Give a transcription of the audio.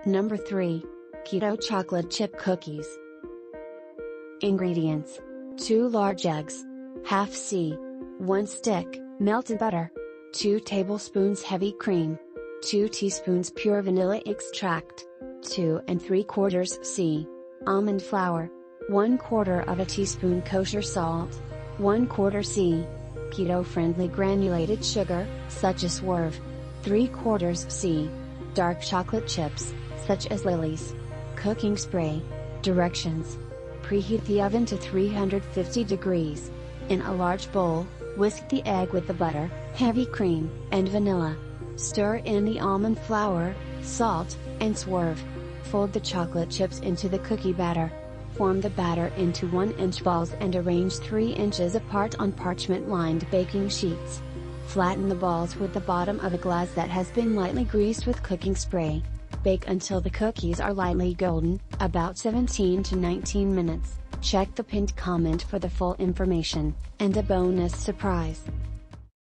Number 3. Keto Chocolate Chip Cookies. Ingredients: 2 large eggs, half C, 1 stick, melted butter, 2 tablespoons heavy cream, 2 teaspoons pure vanilla extract, 2 3/4 C, almond flour, 1/4 of a teaspoon kosher salt, 1/4 C, keto-friendly granulated sugar, such as Swerve, 3/4 C, dark chocolate chips, such as Lily's, cooking spray. Directions: preheat the oven to 350 degrees. In a large bowl, whisk the egg with the butter, heavy cream, and vanilla. Stir in the almond flour, salt, and Swerve. Fold the chocolate chips into the cookie batter. Form the batter into 1-inch balls and arrange 3 inches apart on parchment-lined baking sheets. Flatten the balls with the bottom of a glass that has been lightly greased with cooking spray. Bake until the cookies are lightly golden, about 17 to 19 minutes. Check the pinned comment for the full information, and a bonus surprise.